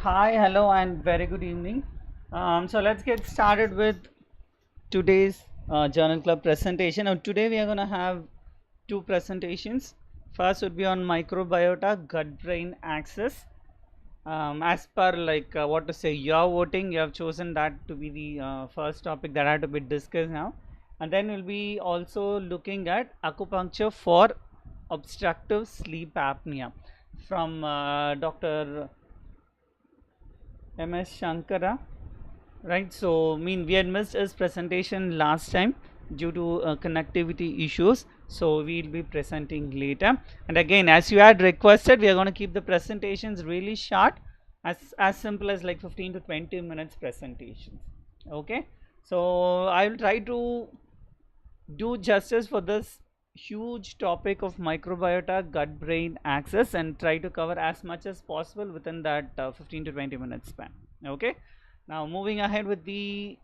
Hi, hello, and very good evening. So let's get started with today's Journal Club presentation. Now, today we are going to have two presentations. First would be on microbiota, gut-brain axis. As per what to say, your voting, you have chosen that to be the first topic that had to be discussed now. And then we'll be also looking at acupuncture for obstructive sleep apnea from Dr. MS Shankara, right? So we had missed his presentation last time due to connectivity issues, so we'll be presenting later. And again, as you had requested, we are going to keep the presentations really short, as simple as like 15 to 20 minutes presentations. Okay, so I will try to do justice for this huge topic of microbiota gut brain axis and try to cover as much as possible within that 15 to 20 minutes span. Okay, now moving ahead with the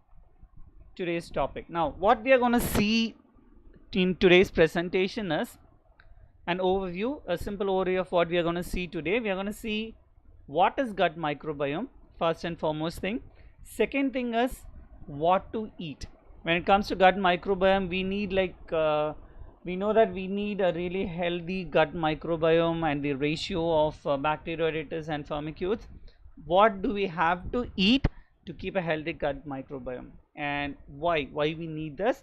today's topic. Now what we are going to see in today's presentation is an overview, a simple overview of what we are going to see today. We are going to see what is gut microbiome, first and foremost thing. Second thing is what to eat. When it comes to gut microbiome, we need we know that we need a really healthy gut microbiome and the ratio of bacteroidetes and firmicutes. What do we have to eat to keep a healthy gut microbiome, and why we need this,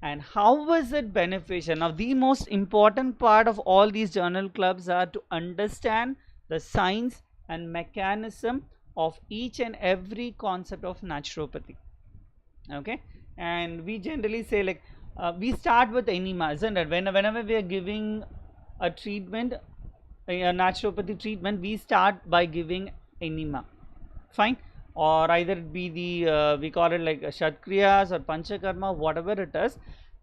and how is it beneficial? Now the most important part of all these journal clubs are to understand the science and mechanism of each and every concept of naturopathy. Okay, and we generally say we start with enema, isn't it? Whenever we are giving a treatment, a naturopathy treatment, we start by giving enema, fine, or either it be the we call it like Shatkriyas or Panchakarma, whatever it is,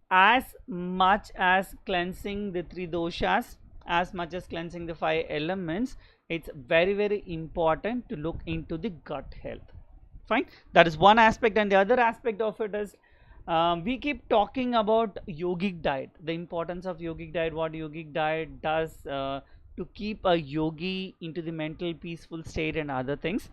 as much as cleansing the three doshas, as much as cleansing the five elements. It's very important to look into the gut health, fine. That is one aspect, and the other aspect of it is we keep talking about yogic diet, the importance of yogic diet, what yogic diet does to keep a yogi into the mental peaceful state and other things.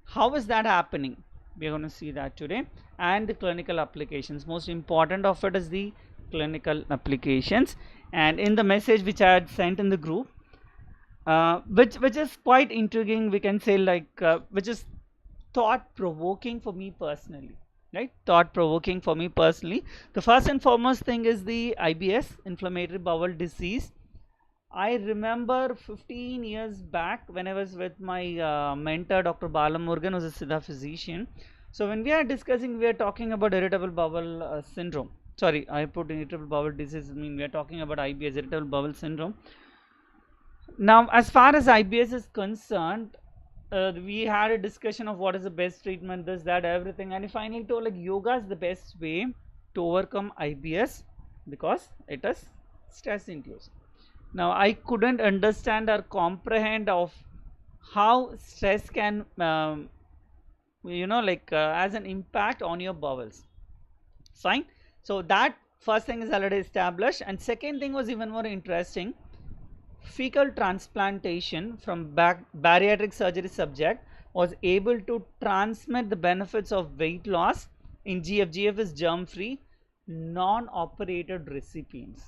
How is that happening? We are going to see that today, and the clinical applications. Most important of it is the clinical applications. And in the message which I had sent in the group, which is quite intriguing, we can say, which is thought provoking for me personally, right? Thought provoking for me personally. The first and foremost thing is the IBS, inflammatory bowel disease. I remember 15 years back when I was with my mentor Dr. Balamurgan, who's a Siddha physician. So when we are discussing, we are talking about irritable bowel syndrome. Sorry, I put irritable bowel disease. We are talking about IBS, irritable bowel syndrome. Now, as far as IBS is concerned, we had a discussion of what is the best treatment, this, that, everything, and he finally told like yoga is the best way to overcome IBS because it is stress induced. Now I couldn't understand or comprehend of how stress can has an impact on your bowels, fine. So that first thing is already established, and second thing was even more interesting. Fecal transplantation from bariatric surgery subject was able to transmit the benefits of weight loss in GF. GF is germ free, non-operated recipients.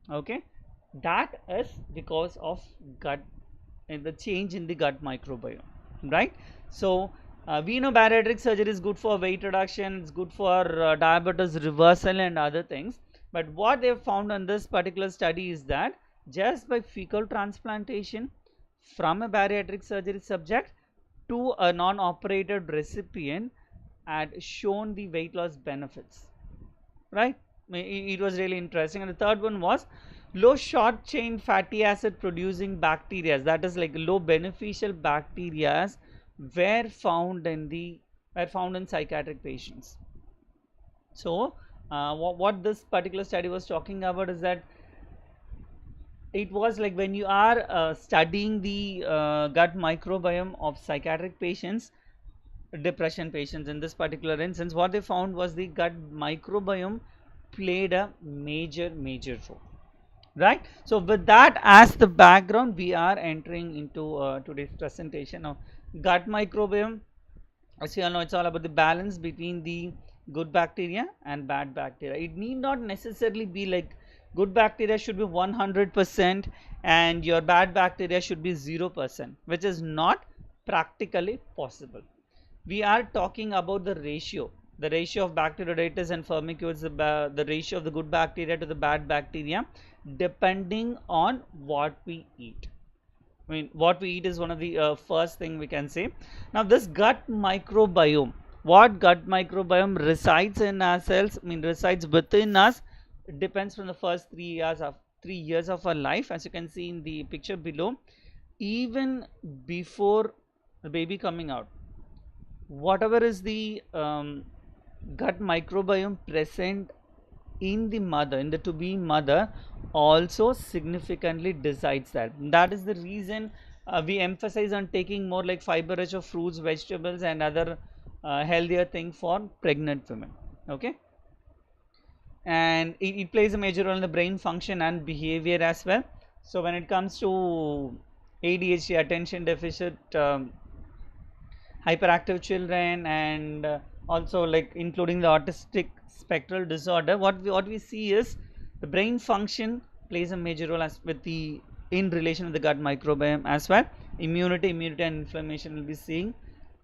Okay, that is because of gut and the change in the gut microbiome, right? So we know bariatric surgery is good for weight reduction, it's good for diabetes reversal and other things, but what they have found on this particular study is that just by fecal transplantation from a bariatric surgery subject to a non-operated recipient had shown the weight loss benefits, right? It was really interesting. And the third one was low short chain fatty acid producing bacteria, that is like low beneficial bacteria, were found in psychiatric patients. So what this particular study was talking about is that it was like when you are studying the gut microbiome of psychiatric patients, depression patients in this particular instance, what they found was the gut microbiome played a major role, right? So with that as the background, we are entering into today's presentation. Now Gut microbiome, as you all know, it's all about the balance between the good bacteria and bad bacteria. It need not necessarily be like good bacteria should be 100% and your bad bacteria should be 0%, which is not practically possible. We are talking about the ratio of Bacteroidetes and Firmicutes, the ratio of the good bacteria to the bad bacteria, depending on what we eat. I mean, what we eat is one of the first thing we can say. Now, this gut microbiome, what gut microbiome resides in our cells, I mean, resides within us, it depends from the first 3 years of our life, as you can see in the picture below. Even before the baby coming out, whatever is the gut microbiome present in the mother, in the to be mother, also significantly decides that. That is the reason we emphasize on taking more like fiber rich of fruits, vegetables and other healthier thing for pregnant women. Okay, and it plays a major role in the brain function and behavior as well. So when it comes to ADHD, attention deficit hyperactive children, and also like including the autistic spectral disorder, what we see is the brain function plays a major role as with the in relation with the gut microbiome as well. Immunity and inflammation will be seeing.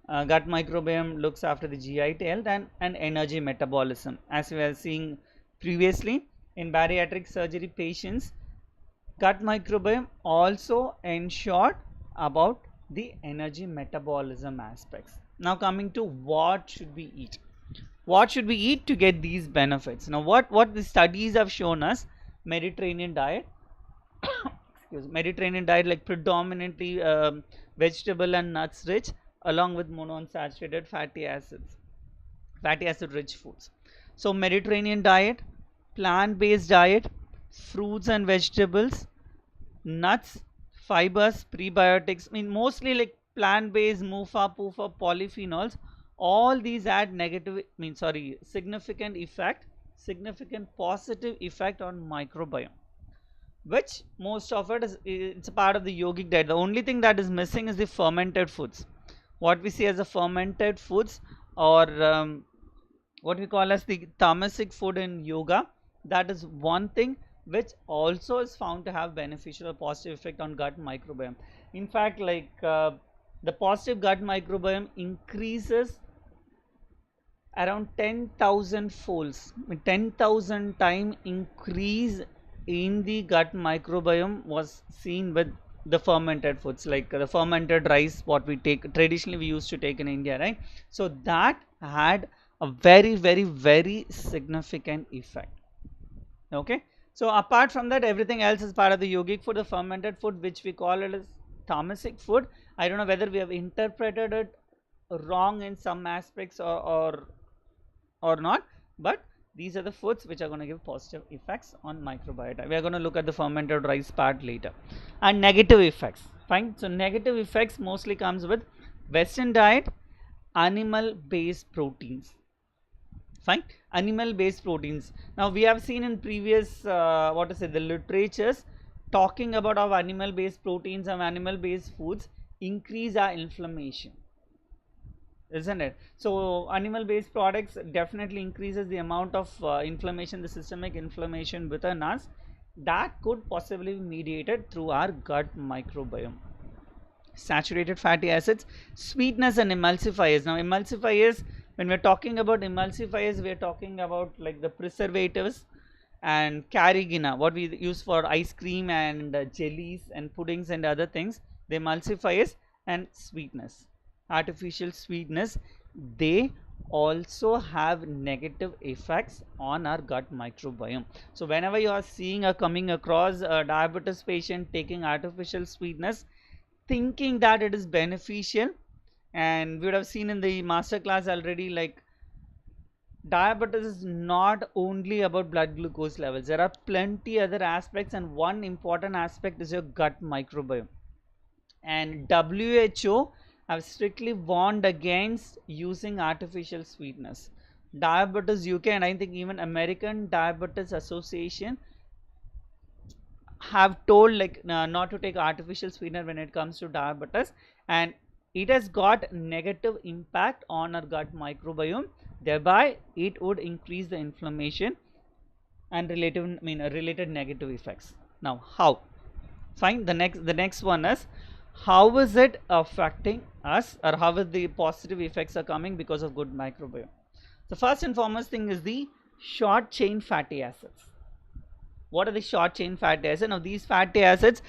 Gut microbiome looks after the GI health and energy metabolism, as we were seeing previously in bariatric surgery patients. Gut microbiome also ensured about the energy metabolism aspects. Now coming to what should we eat? What should we eat to get these benefits? Now what the studies have shown us, Mediterranean diet, Mediterranean diet like predominantly vegetable and nuts rich, along with monounsaturated fatty acid rich foods. So Mediterranean diet, plant based diet, fruits and vegetables, nuts, fibers, prebiotics, I mean mostly like plant-based, MUFA, PUFA, polyphenols, all these add significant positive effect on microbiome, which most of it is, it's a part of the yogic diet. The only thing that is missing is the fermented foods. What we see as the fermented foods, or what we call as the tamasic food in yoga, that is one thing which also is found to have beneficial or positive effect on gut microbiome. In fact, like the positive gut microbiome increases around 10,000 folds, 10,000 time increase in the gut microbiome was seen with the fermented foods, like the fermented rice what we take traditionally, we used to take in India, right? So that had a very significant effect. Okay, so apart from that, everything else is part of the yogic food. The fermented food, which we call it as tamasic food, I don't know whether we have interpreted it wrong in some aspects or not, but these are the foods which are going to give positive effects on microbiota. We are going to look at the fermented rice part later. And negative effects, fine. So negative effects mostly comes with Western diet, animal based proteins, fine, animal based proteins. Now we have seen in previous what to say, the literatures talking about how animal based proteins and animal based foods increase our inflammation, isn't it? So animal based products definitely increases the amount of inflammation, the systemic inflammation within us, that could possibly be mediated through our gut microbiome. Saturated fatty acids, sweetness and emulsifiers. Now emulsifiers, when we're talking about emulsifiers, we're talking about like the preservatives and carrageenan, what we use for ice cream and jellies and puddings and other things. The emulsifiers and sweetness, artificial sweetness, they also have negative effects on our gut microbiome. So whenever you are seeing or coming across a diabetes patient taking artificial sweetness, thinking that it is beneficial, and we would have seen in the master class already, like diabetes is not only about blood glucose levels, there are plenty other aspects, and one important aspect is your gut microbiome. And WHO have strictly warned against using artificial sweetness. Diabetes UK and I think even American Diabetes Association have told like not to take artificial sweetener when it comes to diabetes. And it has got negative impact on our gut microbiome, thereby it would increase the inflammation and related negative effects. Now how? Fine. The next one is, how is it affecting us, or how is the positive effects are coming because of good microbiome? The first and foremost thing is the short chain fatty acids. What are the short chain fatty acids? Now these fatty acids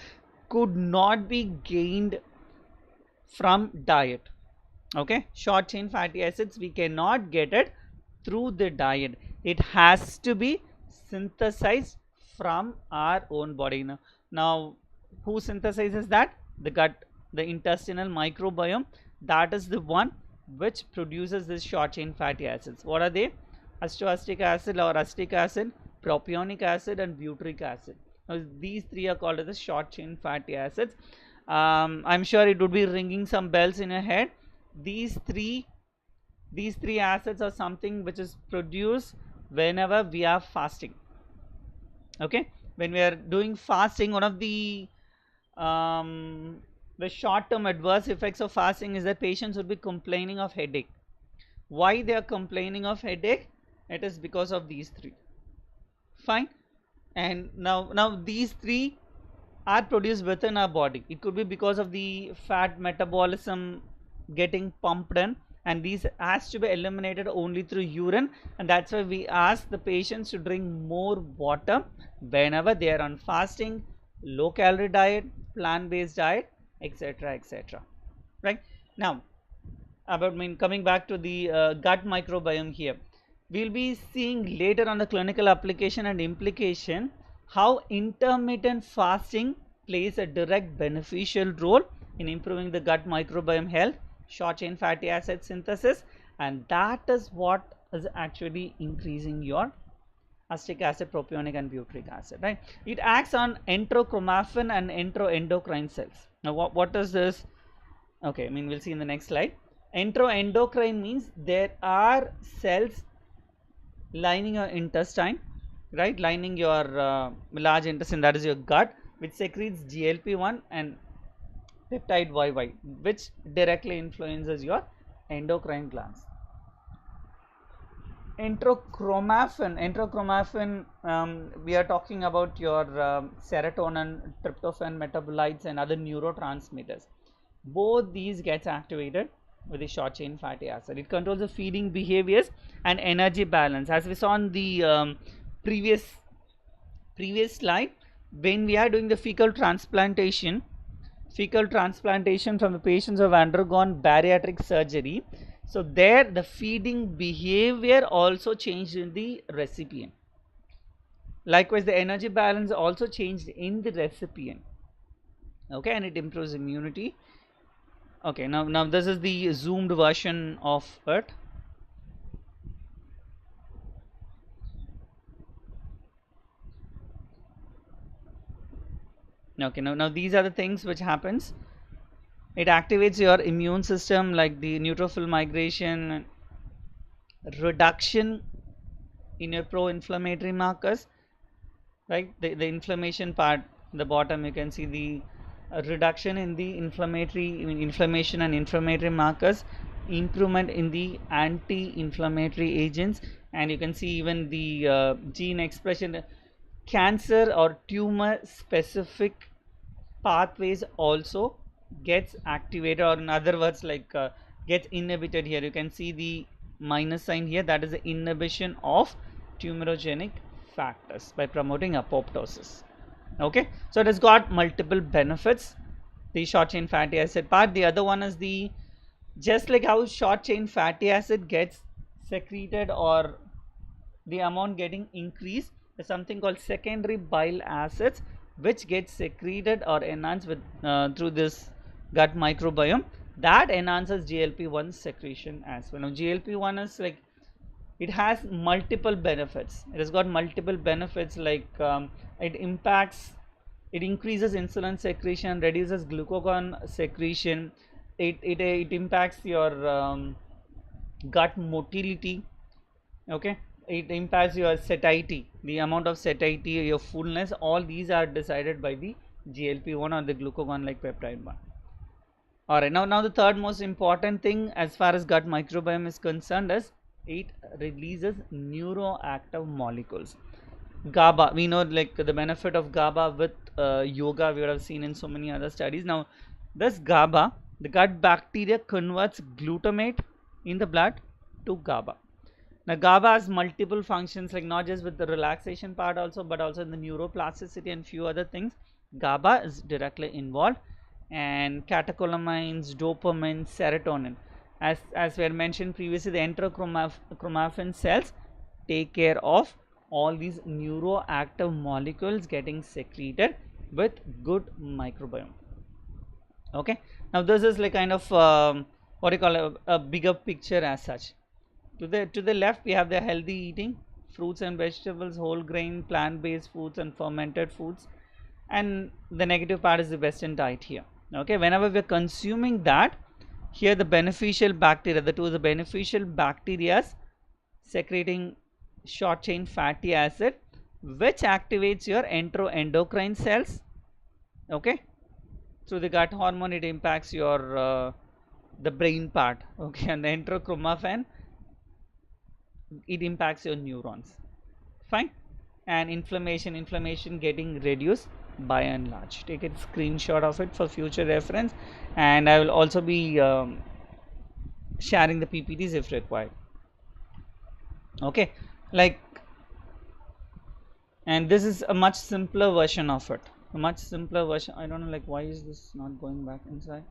could not be gained from diet. Okay, short chain fatty acids we cannot get it through the diet. It has to be synthesized from our own body. Now who synthesizes that? The gut, the intestinal microbiome, that is the one which produces this short chain fatty acids. What are they? Acetoacetic acid or acetic acid, propionic acid and butyric acid. Now these three are called as the short chain fatty acids. I'm sure it would be ringing some bells in your head. These three acids are something which is produced whenever we are fasting. Okay, when we are doing fasting, one of the short-term adverse effects of fasting is that patients would be complaining of headache. Why they are complaining of headache? It is because of these three. Fine. And now these three are produced within our body. It could be because of the fat metabolism getting pumped in, and these has to be eliminated only through urine, and that's why we ask the patients to drink more water whenever they are on fasting, low calorie diet, plant-based diet, etc., etc. Right. Now coming back to the gut microbiome here, we'll be seeing later on the clinical application and implication how intermittent fasting plays a direct beneficial role in improving the gut microbiome health, short chain fatty acid synthesis, and that is what is actually increasing your acetic acid, propionic and butyric acid, right? It acts on enterochromaffin and enteroendocrine cells. Now what is this? Okay, we'll see in the next slide. Enteroendocrine means there are cells lining your intestine, right, lining your large intestine, that is your gut, which secretes GLP-1 and peptide YY, which directly influences your endocrine glands. Enterochromaffin, we are talking about your serotonin, tryptophan metabolites and other neurotransmitters. Both these gets activated with the short chain fatty acid. It controls the feeding behaviors and energy balance. As we saw in the previous slide, when we are doing the fecal transplantation from the patients who have undergone bariatric surgery, so there the feeding behavior also changed in the recipient. Likewise, the energy balance also changed in the recipient. Okay, and it improves immunity. Okay, now this is the zoomed version of it. Okay, now these are the things which happens. It activates your immune system, like the neutrophil migration, reduction in your pro-inflammatory markers, right? The inflammation part, the bottom you can see the reduction in the inflammation and inflammatory markers, improvement in the anti-inflammatory agents, and you can see even the gene expression, cancer or tumor specific pathways also gets activated, or in other words, like gets inhibited. Here you can see the minus sign here, that is the inhibition of tumorogenic factors by promoting apoptosis. Okay, so it has got multiple benefits, the short chain fatty acid part. The other one is the, just like how short chain fatty acid gets secreted or the amount getting increased, there's something called secondary bile acids which gets secreted or enhanced with through this gut microbiome, that enhances GLP-1 secretion as well. Now GLP-1 is like, it has multiple benefits. It has got multiple benefits, like it increases insulin secretion, reduces glucagon secretion, it impacts your gut motility. Okay, it impacts your satiety, the amount of satiety, your fullness. All these are decided by the GLP-1 or the glucagon like peptide 1. Alright, now the third most important thing as far as gut microbiome is concerned is it releases neuroactive molecules. GABA, we know like the benefit of GABA with yoga, we would have seen in so many other studies. Now this GABA, the gut bacteria converts glutamate in the blood to GABA. Now GABA has multiple functions, like not just with the relaxation part also, but also in the neuroplasticity and few other things. GABA is directly involved, and catecholamines, dopamine, serotonin. As we had mentioned previously, the enterochromaffin cells take care of all these neuroactive molecules getting secreted with good microbiome. Okay, now this is like kind of what you call a bigger picture as such. To the left we have the healthy eating, fruits and vegetables, whole grain, plant based foods and fermented foods, and the negative part is the western diet here. Okay, whenever we are consuming that, here the beneficial bacteria, the beneficial bacteria secreting short chain fatty acid, which activates your enteroendocrine cells. Okay, through the gut hormone it impacts your the brain part. Okay, and the enterochromaffin, it impacts your neurons. Fine. And inflammation getting reduced by and large. Take a screenshot of it for future reference, and I will also be sharing the PPTs if required. Okay, like, and this is a much simpler version of it, a much simpler version. I don't know, like, why is this not going back inside?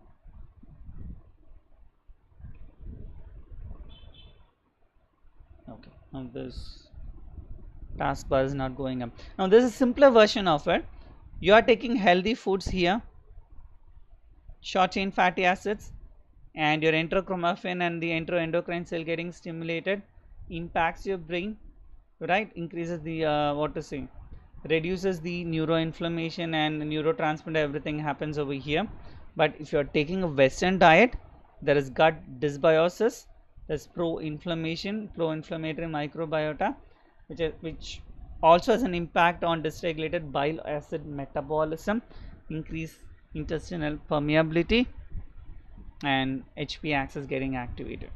Okay, now this taskbar is not going up. Now this is a simpler version of it. You are taking healthy foods here, short chain fatty acids, and your enterochromaffin and the enteroendocrine cell getting stimulated impacts your brain, right? Increases the what to say, reduces the neuroinflammation and neurotransmitter, everything happens over here. But if you are taking a western diet, there is gut dysbiosis, there's pro-inflammatory microbiota, which also has an impact on dysregulated bile acid metabolism, increase intestinal permeability, and HP axis getting activated.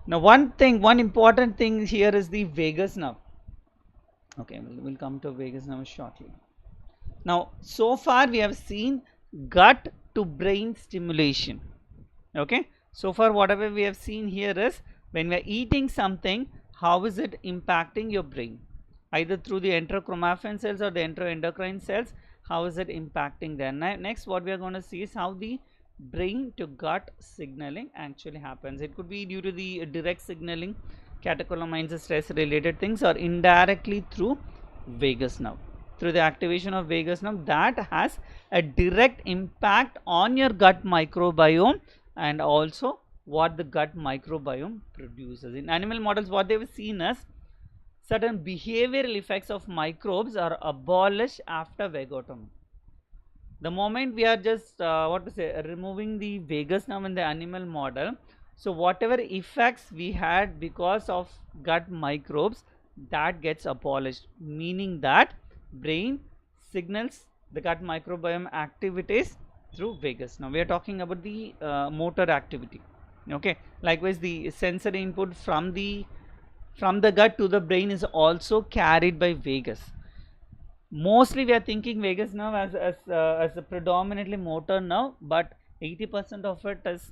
Now one important thing here is the vagus nerve. Okay, we'll come to vagus nerve shortly. Now so far we have seen gut to brain stimulation. Okay, so far whatever we have seen here is when we are eating something, how is it impacting your brain, either through the enterochromaffin cells or the enteroendocrine cells, how is it impacting them. Next what we are going to see is how the brain to gut signaling actually happens. It could be due to the direct signaling, catecholamines, stress related things, or indirectly through vagus nerve, through the activation of vagus nerve, that has a direct impact on your gut microbiome and also what the gut microbiome produces. In animal models, what they've seen is certain behavioral effects of microbes are abolished after vagotomy. The moment we are just removing the vagus nerve in the animal model, so whatever effects we had because of gut microbes, that gets abolished, meaning that brain signals the gut microbiome activities through vagus. Now we are talking about the motor activity. Okay, likewise the sensory input from the gut to the brain is also carried by vagus. Mostly we are thinking vagus nerve as a predominantly motor nerve, but 80% of it is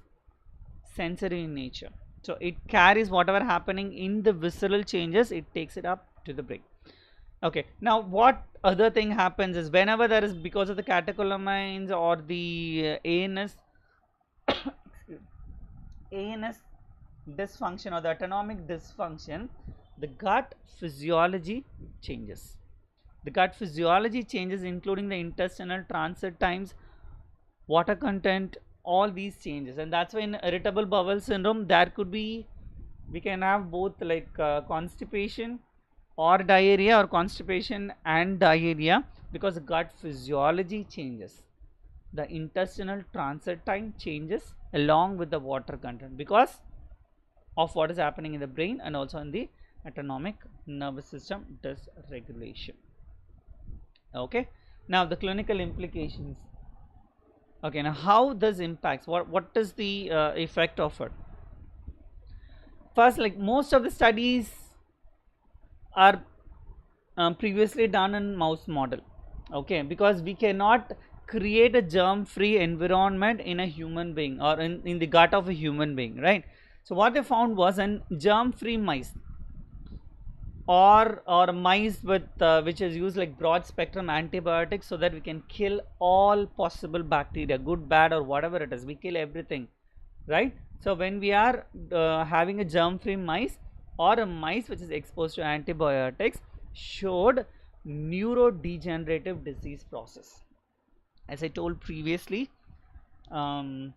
sensory in nature. So it carries whatever happening in the visceral changes, it takes it up to the brain. Okay, now what other thing happens is whenever there is, because of the catecholamines or the ANS ANS dysfunction or the autonomic dysfunction, the gut physiology changes. The gut physiology changes, including the intestinal transit times, water content, all these changes. And that's why in irritable bowel syndrome there could be, we can have both like constipation or diarrhea, or constipation and diarrhea, because the gut physiology changes, the intestinal transit time changes along with the water content because of what is happening in the brain and also in the autonomic nervous system dysregulation. Okay, now the clinical implications. Okay, now how this impacts, what is the effect of it? First, like most of the studies are previously done in mouse model, okay, because we cannot create a germ free environment in a human being or in the gut of a human being, right? So what they found was an germ free mice or mice with which is used like broad spectrum antibiotics, so that we can kill all possible bacteria, good, bad, or whatever it is, we kill everything, right? So when we are having a germ free mice or a mice which is exposed to antibiotics, showed neurodegenerative disease process. As I told previously, um,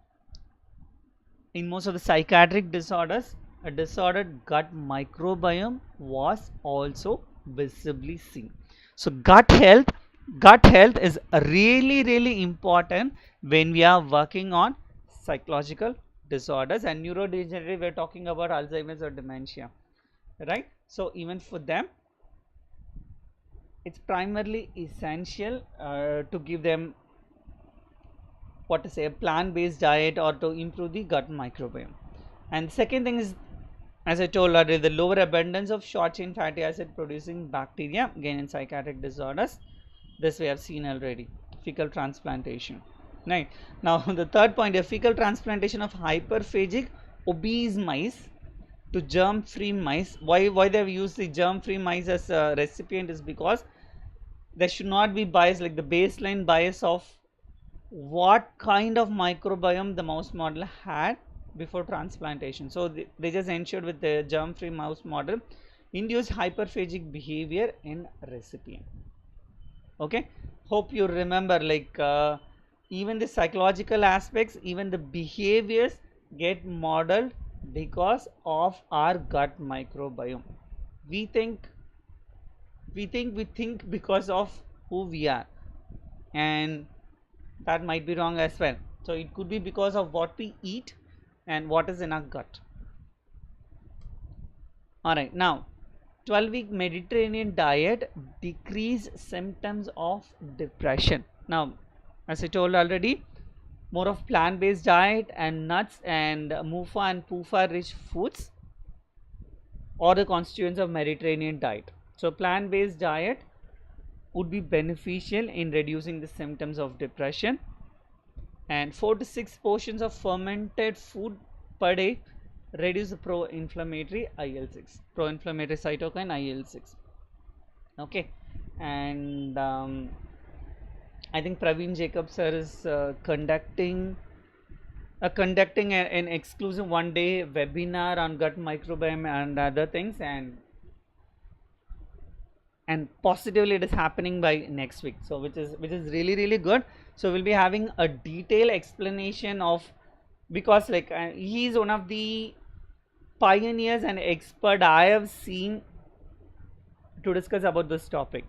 in most of the psychiatric disorders, a disordered gut microbiome was also visibly seen. So gut health is really important when we are working on psychological disorders. And neurodegenerative, we are talking about Alzheimer's or dementia, right? So even for them, it's primarily essential to give them, what to say, a plant-based diet or to improve the gut microbiome. And second thing is, as I told earlier, the lower abundance of short chain fatty acid producing bacteria, again in psychiatric disorders. This we have seen already. Fecal transplantation, right? Now the third point, a fecal transplantation of hyperphagic obese mice to germ free mice. Why they have used the germ free mice as a recipient is because there should not be bias, like the baseline bias of what kind of microbiome the mouse model had before transplantation. So they just ensured with the germ free mouse model induced hyperphagic behavior in recipient. Okay, hope you remember, like even the psychological aspects, even the behaviors get modeled because of our gut microbiome. We think because of who we are, and that might be wrong as well. So it could be because of what we eat and what is in our gut. Alright, now 12-week Mediterranean diet decrease symptoms of depression. Now, as I told already, more of plant-based diet and nuts and MUFA and PUFA rich foods or the constituents of Mediterranean diet. So plant-based diet would be beneficial in reducing the symptoms of depression, and 4 to 6 portions of fermented food per day reduce the pro-inflammatory IL-6, pro-inflammatory cytokine IL-6. Okay, and I think Praveen Jacob sir is conducting an exclusive one-day webinar on gut microbiome and other things, and positively it is happening by next week, so which is really good. So we'll be having a detailed explanation of, because like he is one of the pioneers and expert I have seen to discuss about this topic,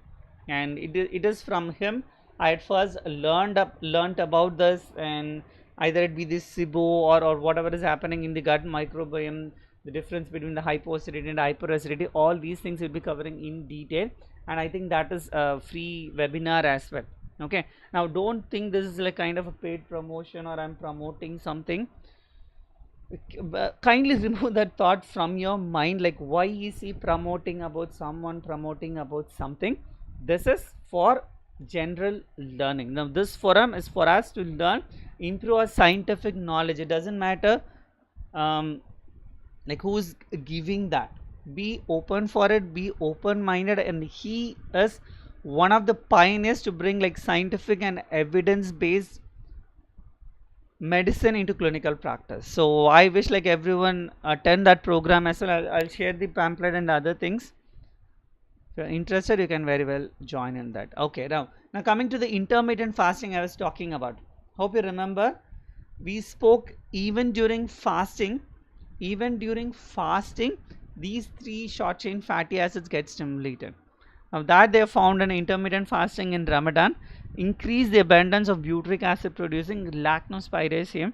and it is from him I at first learned about this, and either it be this SIBO or whatever is happening in the gut microbiome, the difference between the hypoacidity and hyperacidity, all these things will be covering in detail, and I think that is a free webinar as well. Okay, now don't think this is like kind of a paid promotion or I'm promoting something. Kindly remove that thought from your mind, like why is he promoting about someone, promoting about something. This is for general learning. Now this forum is for us to learn, improve our scientific knowledge. It doesn't matter like who's giving that. Be open for it, be open minded, and he is one of the pioneers to bring like scientific and evidence based medicine into clinical practice. So I wish like everyone attend that program as well. I'll share the pamphlet and other things. If you're interested, you can very well join in that. Okay, now coming to the intermittent fasting I was talking about. Hope you remember, we spoke even during fasting, these 3 short chain fatty acids get stimulated. Now that they have found in intermittent fasting in Ramadan increase the abundance of butyric acid producing lactose,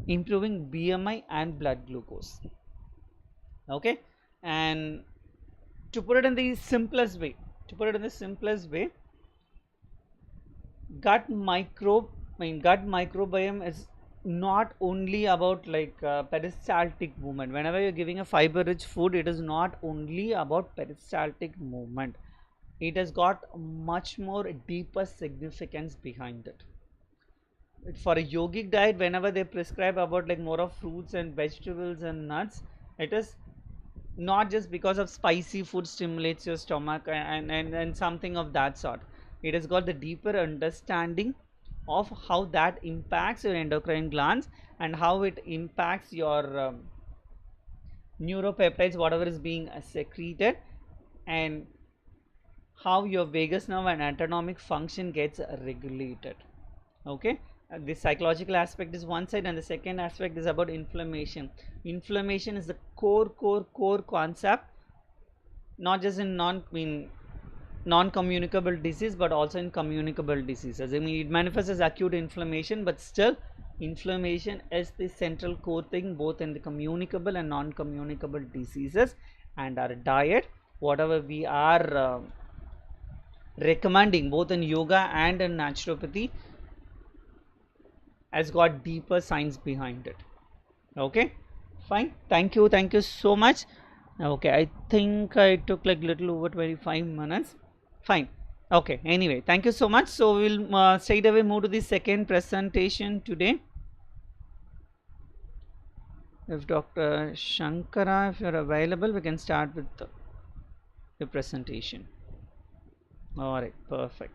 improving BMI and blood glucose. Okay, and to put it in the simplest way, gut microbe I mean, gut microbiome is not only about like peristaltic movement. Whenever you're giving a fiber rich food, it is not only about peristaltic movement. It has got much more deeper significance behind it. For a yogic diet, whenever they prescribe about like more of fruits and vegetables and nuts, it is not just because of spicy food stimulates your stomach and something of that sort. It has got the deeper understanding of how that impacts your endocrine glands and how it impacts your neuropeptides, whatever is being secreted, and how your vagus nerve and autonomic function gets regulated. Okay, the psychological aspect is one side, and the second aspect is about inflammation. Inflammation is the core concept, not just in non-communicable disease but also in communicable diseases. I mean, it manifests as acute inflammation, but still inflammation is the central core thing both in the communicable and non-communicable diseases. And our diet, whatever we are recommending both in yoga and in naturopathy, has got deeper science behind it. Okay, fine, thank you so much. Okay, I think I took like little over 25 minutes. Fine. Okay, anyway, thank you so much. So we'll straight away move to the second presentation today. If Dr. Shankara, if you're available, we can start with the presentation. All right, perfect.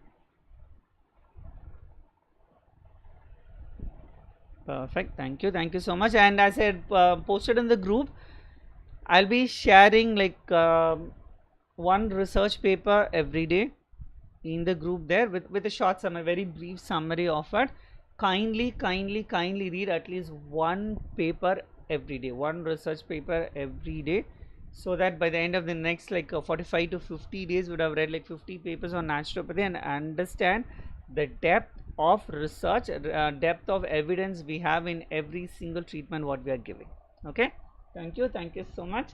Perfect. Thank you so much. And as I had posted in the group, I'll be sharing like one research paper every day in the group there with a short summary, very brief summary of it. Kindly read at least one paper every day, one research paper every day, so that by the end of the next like 45 to 50 days would have read like 50 papers on naturopathy and understand the depth of research, depth of evidence we have in every single treatment what we are giving. Okay, thank you so much.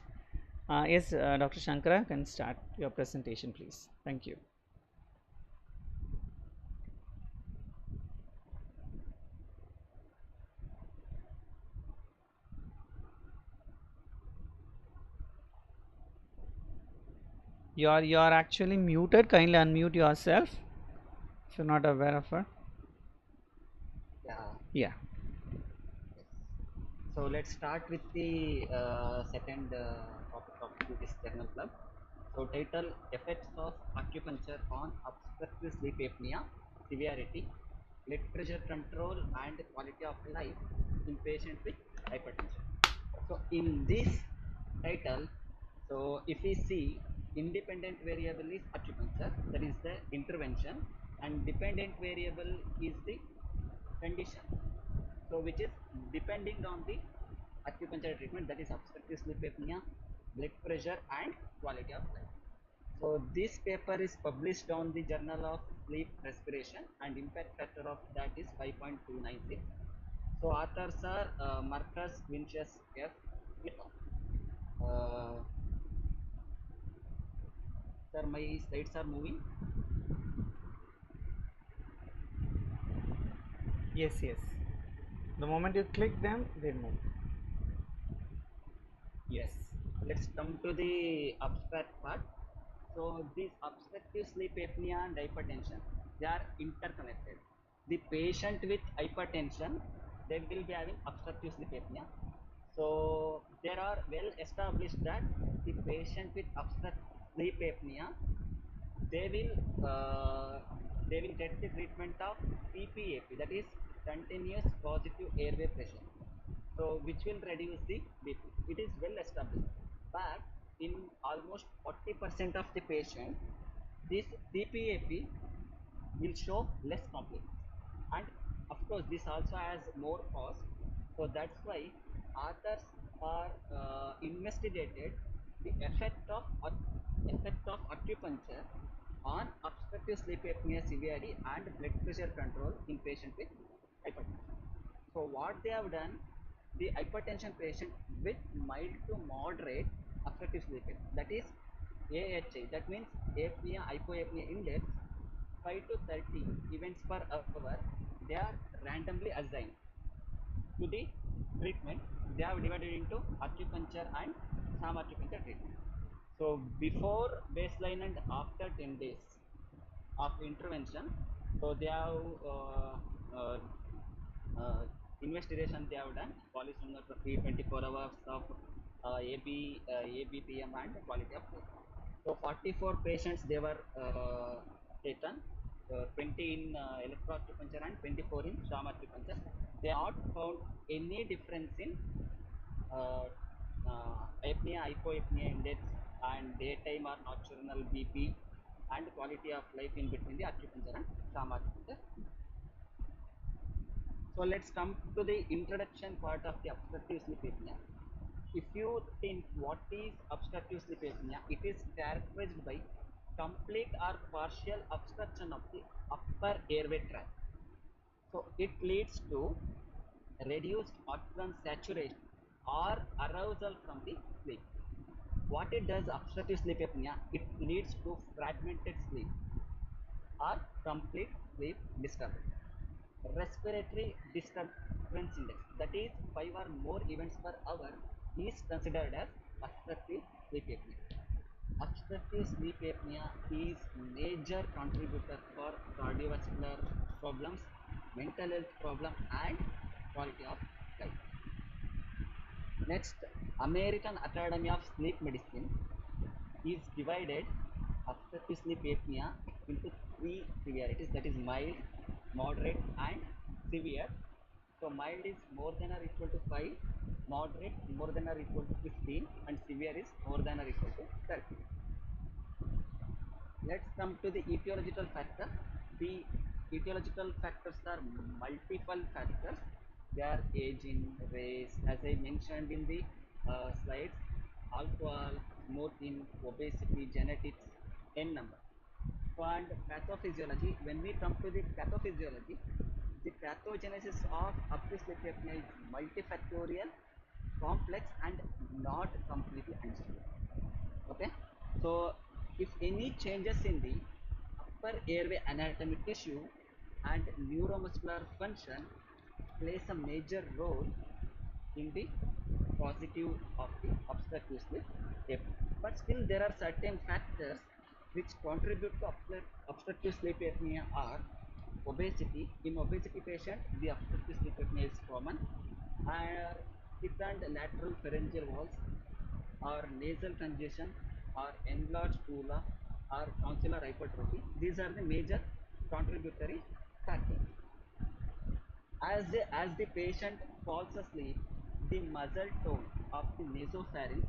Yes, Dr. Shankara can start your presentation please. Thank you. You're actually muted. Kindly unmute yourself if you're not aware of her. Yeah. Yeah. So let's start with the second topic of this journal club. So title: Effects of Acupuncture on Obstructive Sleep Apnea, Severity, Blood Pressure Control, and Quality of Life in Patients with Hypertension. So in this title, so if we see, independent variable is acupuncture, that is the intervention, and dependent variable is the condition. So which is depending on the acupuncture treatment, that is obstructive sleep apnea, blood pressure, and quality of life. So this paper is published on the Journal of Sleep Respiration, and impact factor of that is 5.296. So authors are Marcus Vincius F. Clifton. Uh, Sir, my slides are moving. Yes, yes. The moment you click them, they move. Yes. Let's come to the abstract part. So these obstructive sleep apnea and hypertension, they are interconnected. The patient with hypertension, they will be having obstructive sleep apnea. So there are well established that the patient with obstructive sleep apnea, they will uh, they will get the treatment of CPAP, that is continuous positive airway pressure, so which will reduce the BP. It is well established, but in almost 40% of the patient, this CPAP will show less complaints, and of course this also has more cost. So that's why authors are investigated the effect of acupuncture on obstructive sleep apnea severity and blood pressure control in patients with hypertension. So what they have done, the hypertension patient with mild to moderate obstructive sleep apnea, that is AHI, that means apnea hypoapnea index 5 to 30 events per hour, they are randomly assigned to the treatment. They are divided into acupuncture and sham acupuncture treatment. So before baseline and after 10 days of intervention, so they have uh, uh, investigation they have done, polysomnography, 24 hours of ABPM and quality of life. So 44 patients they were taken, 20 in electroacupuncture and 24 in trauma acupuncture. They are not found any difference in uh, apnea, hypoapnea index, and daytime or nocturnal BP and quality of life in between the acupuncture and trauma acupuncture. So let's come to the introduction part of the obstructive sleep apnea. If you think what is obstructive sleep apnea, it is characterized by complete or partial obstruction of the upper airway tract. So it leads to reduced oxygen saturation or arousal from the sleep. What it does, obstructive sleep apnea, it leads to fragmented sleep or complete sleep disturbance. Respiratory disturbance index, that is 5 or more events per hour, is considered as obstructive sleep apnea. Obstructive sleep apnea is major contributor for cardiovascular problems, mental health problem and quality of life. Next, American Academy of Sleep Medicine is divided obstructive sleep apnea into three severities, that is mild, moderate and severe. So mild is more than or equal to 5, moderate more than or equal to 15 and severe is more than or equal to 30. Let's come to the etiological factor. The etiological factors are multiple factors. They are aging, race, as I mentioned in the slides, alcohol, smoking, obesity, genetics, n number. So, and pathophysiology, when we come to the pathophysiology, the pathogenesis of obstructive sleep apnea is multifactorial, complex and not completely understood. Okay, so if any changes in the upper airway anatomy tissue and neuromuscular function plays a major role in the positive of the obstructive sleep apnea. But still there are certain factors which contribute to obstructive sleep apnea are obesity. In obesity patient, the obstructive sleep apnea is common, and hip and lateral pharyngeal walls or nasal congestion or enlarged pleura or tonsillar hypertrophy. These are the major contributory factors. As the patient falls asleep, the muscle tone of the nasopharynx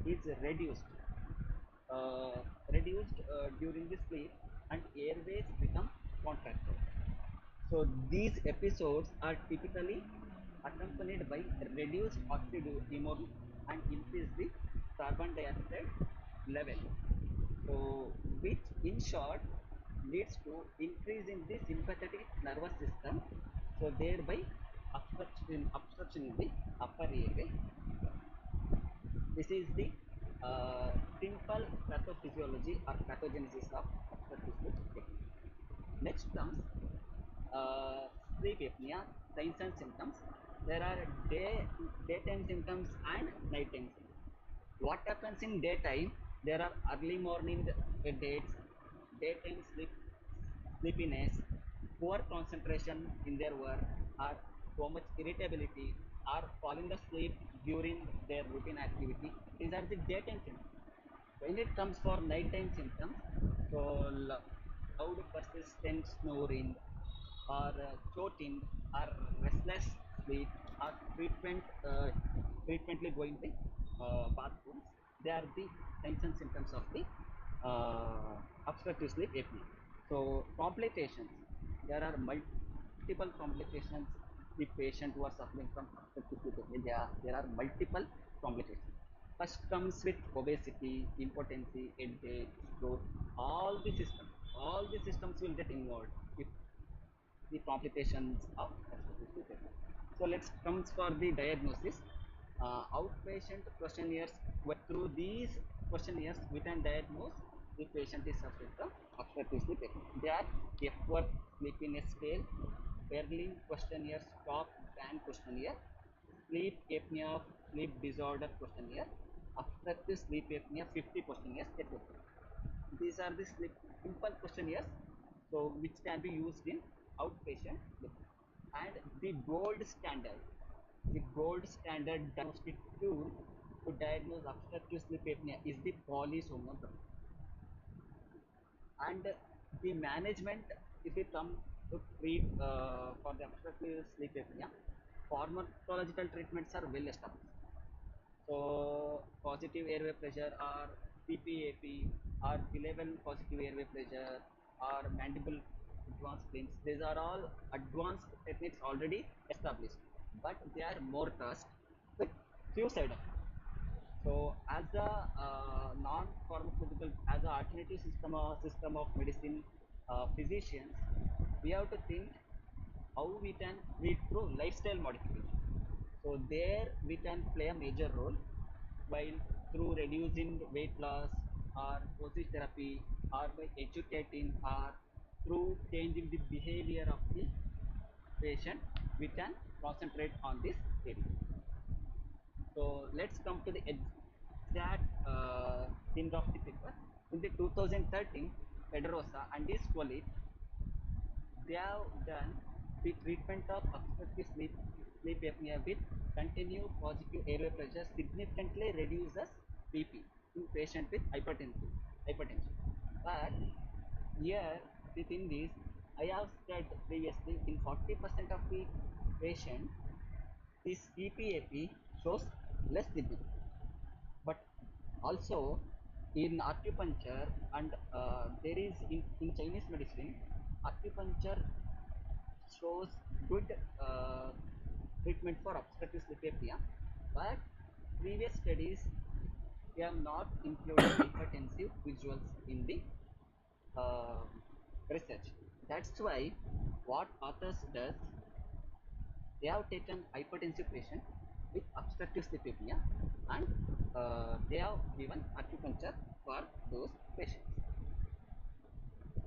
is reduced during the sleep and airways become contracted. So these episodes are typically accompanied by reduced oxygen hemoglobin and increase the carbon dioxide level. So which in short leads to increase in the sympathetic nervous system. So thereby obstruction in the upper airway. This is the simple pathophysiology or pathogenesis of obstructive sleep apnea. Next comes uh, sleep apnea, signs and symptoms. There are daytime symptoms and nighttime symptoms. What happens in daytime? There are early morning headaches, daytime sleepiness, poor concentration in their work, or so much irritability, or falling asleep during their routine activity. These are the daytime symptoms. When it comes for nighttime symptoms, so loud persistent snoring or choking or restless sleep or frequently going to bathrooms, they are the signs and symptoms of the obstructive sleep apnea. So complications, there are multiple complications. The patient who are suffering from obstructive sleep apnea, there are multiple complications. First comes with obesity, impotency, headache, stroke, all the systems will get involved if the complications of obstructive sleep apnea. So let's comes for the diagnosis. Outpatient questionnaires. Through these questionnaires, we can diagnose the patient is suffering from obstructive sleep apnea. They are Epworth Sleepiness Scale, Berlin questionnaire, stop band questionnaire, sleep apnea, sleep disorder questionnaire, obstructive sleep apnea, 50 questionnaires, etc. These are the simple questionnaires, so which can be used in outpatient. And the gold standard diagnostic tool to diagnose obstructive sleep apnea is the polysomnography. And the management, if we come to treat for the obstructive sleep apnea, pharmacological treatments are well established. So positive airway pressure or PPAP or 11 positive airway pressure or mandible advanced cleans, these are all advanced techniques already established, but they are more trust with few side effects. So, as a non-pharmaceutical, as an alternative system of medicine physicians, we have to think how we can treat through lifestyle modification. So there we can play a major role, while through reducing weight loss or postage therapy or by educating or through changing the behavior of the patient, we can concentrate on this area. So let's come to the exact thing of the paper. In the 2013, Pedrosa and his colleague, they have done the treatment of obstructive sleep apnea with continued positive airway pressure significantly reduces BP in patient with hypertension. But here the thing is, I have said previously, in 40% of the patient, this EPAP shows less significance. But also in acupuncture and there is in Chinese medicine, acupuncture shows good treatment for obstructive sleep apnea, but previous studies, they have not included hypertensive visuals in the uh, research. That's why what authors does, they have taken hypertensive patient with obstructive sleep apnea, and they have given acupuncture for those patients.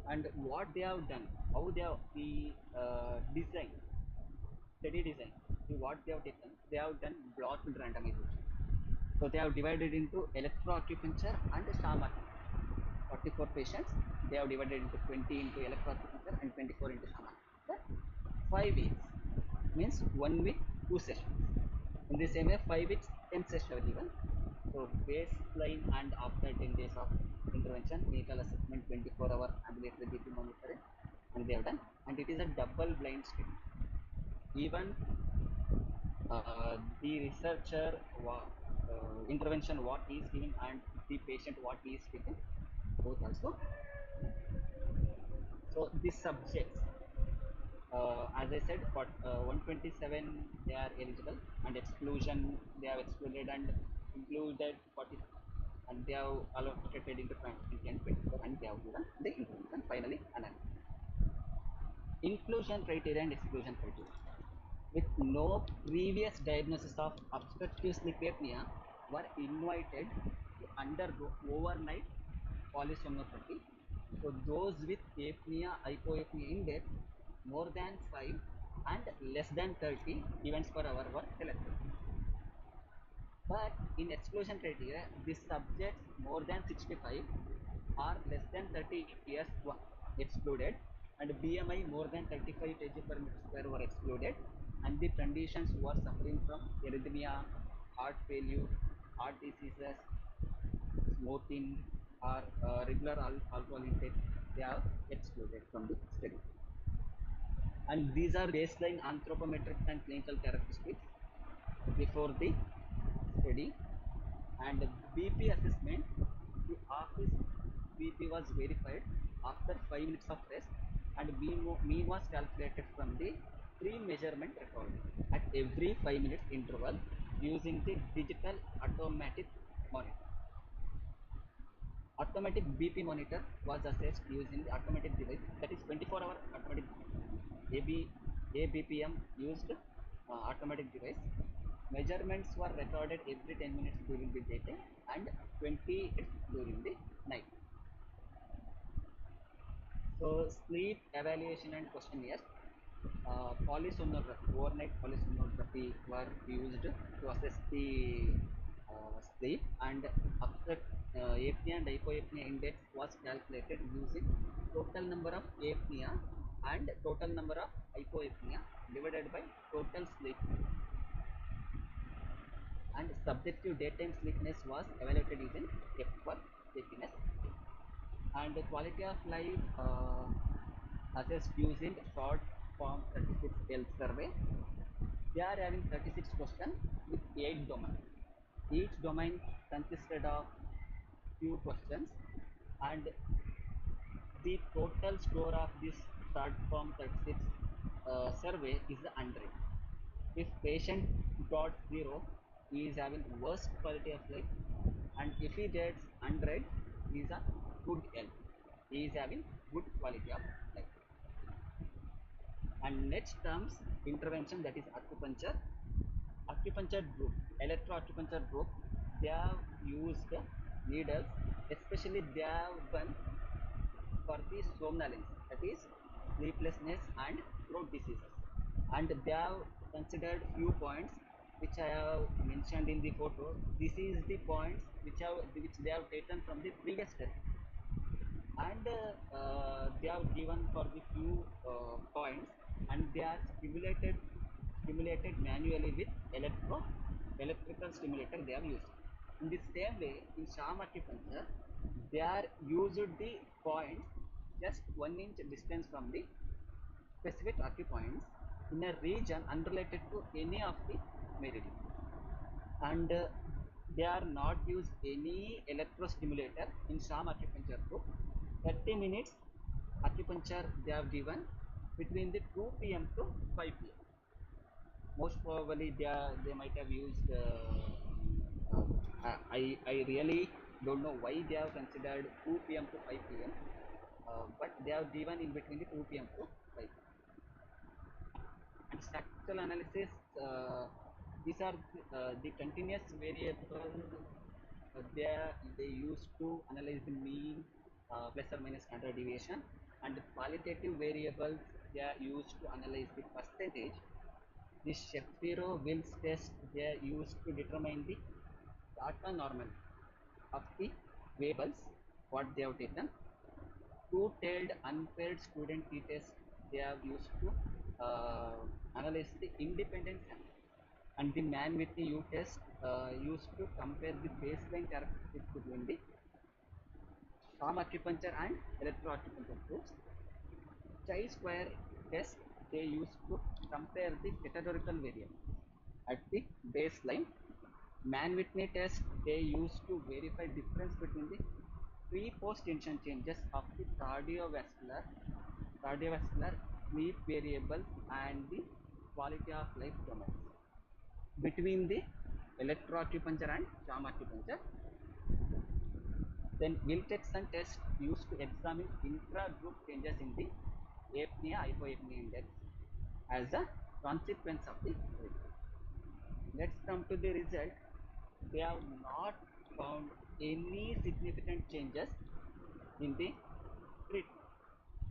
And what they have done, how they have the design, study design, see what they have taken, they have done blocked randomization. So they have divided into electroacupuncture and shaman. 44 patients, they have divided into 20 into electroacupuncture and 24 into shaman. But 5 weeks means 1 week, 2 sessions. In the same way, 5 weeks, 10 sessions given. So baseline and after 10 days of intervention, clinical assessment, 24-hour ambulatory BP monitoring, and they have done. And it is a double blind study. Even the researcher intervention what he is giving and the patient what he is taking, both also. So these subjects, as I said, for 127 they are eligible, and exclusion they have excluded and included 40, and they have allocated into 20 and 24, and they have given the intervention finally analysis. Inclusion criteria and exclusion criteria. With no previous diagnosis of obstructive sleep apnea were invited to undergo overnight polysomnography. So those with apnea, hypoapnea index more than 5 and less than 30 events per hour were selected. But in exclusion criteria, the subjects more than 65 or less than 30 years were excluded, and BMI more than 35 kg per meter square were excluded, and the conditions who are suffering from arrhythmia, heart failure, heart diseases, smoking, or regular alcohol intake, they are excluded from the study. And these are baseline anthropometric and clinical characteristics before the study. And BP assessment, the office BP was verified after 5 minutes of rest, and mean was calculated from the pre-measurement record at every 5 minutes interval using the digital automatic monitor. Automatic BP monitor was assessed using the automatic device, that is 24-hour automatic ABPM used automatic device. Measurements were recorded every 10 minutes during the daytime and 20 during the night. So sleep evaluation and questionnaires. polysomnography, overnight polysomnography were used to assess the sleep, and obstruct apnea and hypoapnea index was calculated using total number of apnea and total number of hypoapnea divided by total sleep, and subjective daytime sleepiness was evaluated using Epworth sleepiness scale. And the quality of life assessed using short form 36 scale survey. They are having 36 questions with 8 domains. Each domain consisted of few questions, and the total score of this short form 36 survey is 100. If patient got 0, he is having worst quality of life, and if he gets 100, he is a good health. He is having good quality of life. And next comes intervention, that is acupuncture. Acupuncture group, electroacupuncture group, they have used needles, especially they have one for the somnolence, that is sleeplessness and throat diseases. And they have considered few points which I have mentioned in the photo. This is the points which they have taken from the previous test, and they have given for the few points, and they are stimulated manually with electrical stimulator they have used. In the same way, in sham acupuncture, they are used the points just 1 inch distance from the specific acupoints in a region unrelated to any of the meridian, and they are not use any electrostimulator in sham acupuncture group. 30 minutes acupuncture they have given between the 2 p.m. to 5 p.m. Most probably they might have used I really don't know why they have considered 2 p.m. to 5 p.m., but they have given in between the 2 p.m. to 5 p.m. And structural analysis, these are the continuous variable. They used to analyze the mean, plus or minus standard deviation, and the qualitative variables they are used to analyze the percentage. The Shapiro-Wills test they are used to determine the data normal of the variables what they have taken. Two-tailed unpaired student t-test they have used to analyze the independent sample, and the man with the u-test used to compare the baseline characteristics between the sham acupuncture and electroacupuncture groups. Chi-square test they used to compare the categorical variables at the baseline. Man-Whitney test they used to verify difference between the pre-post tension changes of the cardiovascular sleep variables and the quality of life domains between the electroacupuncture and sham acupuncture. Then Wilkinson test used to examine intra-group changes in the apnea hypoapnea index as a consequence of the result. Let's come to the result. They have not found any significant changes in the treatment.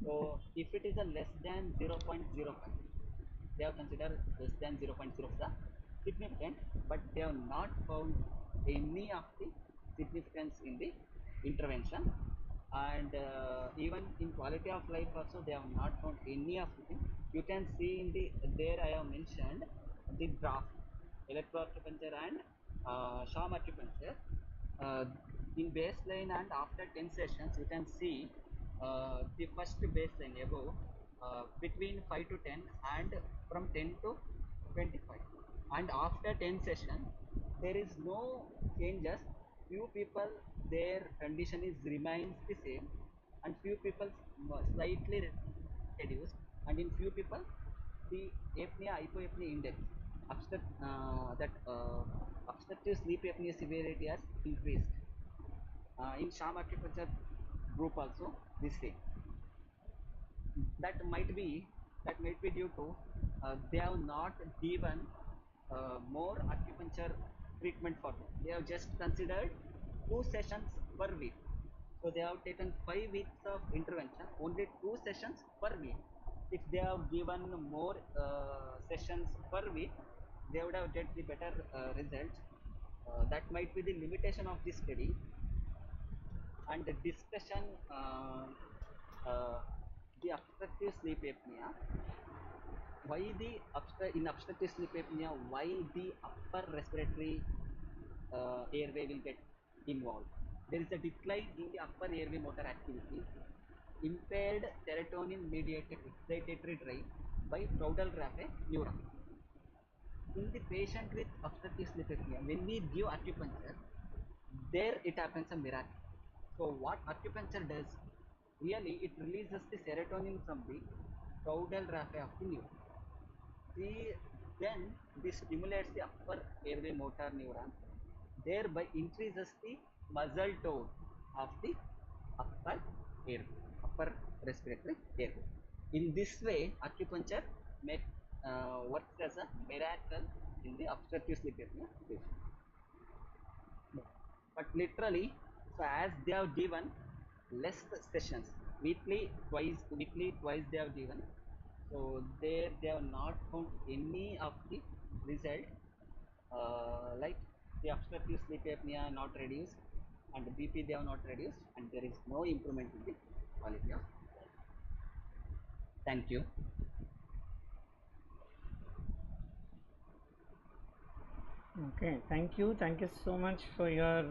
So if it is a less than 0.05, they have considered less than 0.05 as significant, but they have not found any of the significance in the intervention. And even in quality of life also, they have not found any of the things. You can see in the there I have mentioned the graph, electroacupuncture and sham acupuncture. Uh, in baseline and after 10 sessions, you can see the first baseline above, between 5 to 10, and from 10 to 25. And after 10 sessions, there is no changes. Few people, their condition is remains the same, and few people slightly reduced, and in few people, the apnea hypoapnea index, obstructive sleep apnea severity has increased. In sham acupuncture group also the same. That might be due to they have not given more acupuncture treatment for them. They have just considered 2 sessions per week. So they have taken 5 weeks of intervention, only 2 sessions per week. if they have given more sessions per week, they would have get the better results. That might be the limitation of this study. And the discussion, uh, the obstructive sleep apnea, why in obstructive sleep apnea, why the upper respiratory airway will get involved. There is a decline in the upper airway motor activity, impaired serotonin mediated excitatory drive by caudal raphe neuron. In the patient with obstructive sleep apnea, when we give acupuncture, there it happens a miracle. So what acupuncture does, really it releases the serotonin from the caudal raphe of the neuron. Then this stimulates the upper airway motor neuron, thereby increases the muscle tone of the upper airway, upper respiratory airway. In this way, acupuncture works as a miracle in the obstructive sleep apnea patient. But literally, so as they have given less sessions, weekly twice they have given, so they have not found any of the result, like the obstructive sleep apnea not reduced and the BP they have not reduced, and there is no improvement in the quality of life. Thank you. Okay, thank you so much for your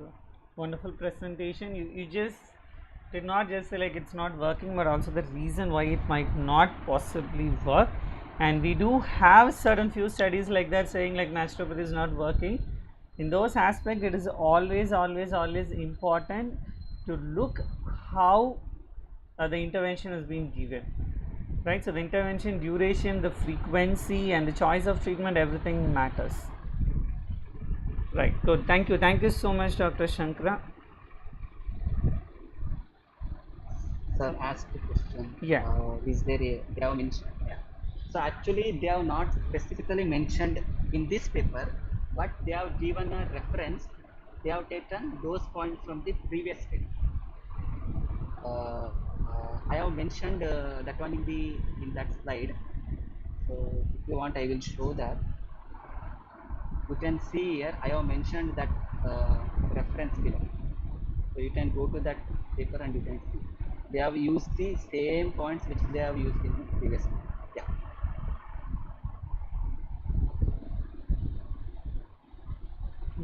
wonderful presentation. You just did not just say like it's not working, but also the reason why it might not possibly work. And we do have certain few studies like that saying like naturopathy is not working. In those aspects, it is always important to look how the intervention is being given, right? So the intervention duration, the frequency, and the choice of treatment, everything matters. Right, good. Thank you so much, Dr. Shankara. Sir asked the question. Yeah. Is there a they have mentioned? Yeah. So actually, they have not specifically mentioned in this paper, but they have given a reference. They have taken those points from the previous study. I have mentioned that one in that slide. So if you want, I will show that. You can see here. I have mentioned that reference below. So you can go to that paper and you can see they have used the same points which they have used in the previous one.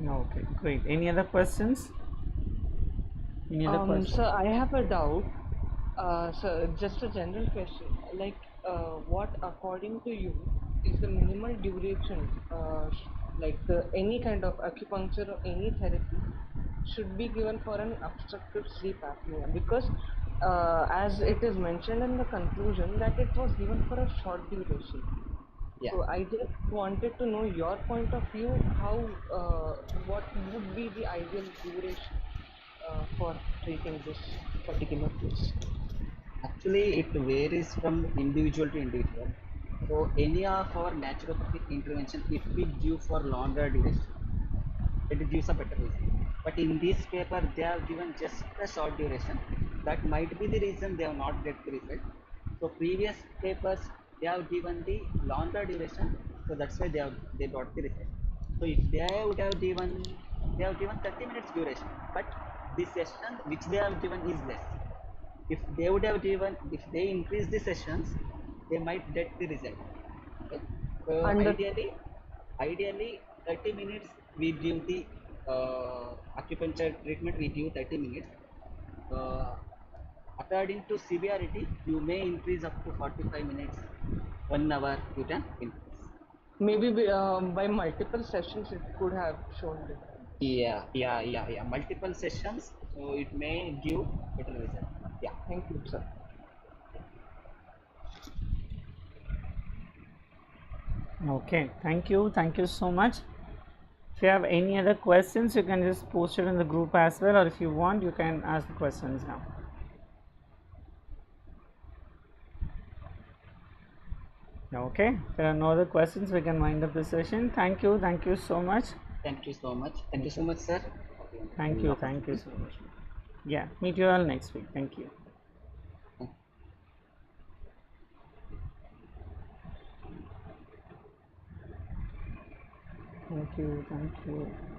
Yeah. Okay, great. Any other questions? Any other questions? So I have a doubt. So just a general question, like what according to you is the minimal duration, like any kind of acupuncture or any therapy should be given for an obstructive sleep apnea? Because as it is mentioned in the conclusion that it was given for a short duration. Yeah. So I just wanted to know your point of view, how what would be the ideal duration for treating this particular case? Actually, it varies from individual to individual. So any of our naturopathic intervention, if we give for longer duration, it gives a better result. But in this paper, they have given just a short duration. That might be the reason they have not get the result. So previous papers, they have given the longer duration, so that's why they got the result. So if they have given 30 minutes duration, but the session which they have given is less. If they would have given, if they increase the sessions, they might get the result. Okay. So And ideally 30 minutes we give the acupuncture treatment, we give 30 minutes. uh, According to severity you may increase up to 45 minutes, 1 hour you can increase. maybe by multiple sessions it could have shown difference. Yeah, multiple sessions, so it may give better result. Yeah. Thank you, sir. Okay, thank you so much. If you have any other questions, you can just post it in the group as well, or if you want, you can ask the questions now. Okay, if there are no other questions, we can wind up the session. Thank you so much. Thank you so much. Thank you so much, sir. Thank you so much. Yeah, meet you all next week. Thank you. Thank you. Thank you.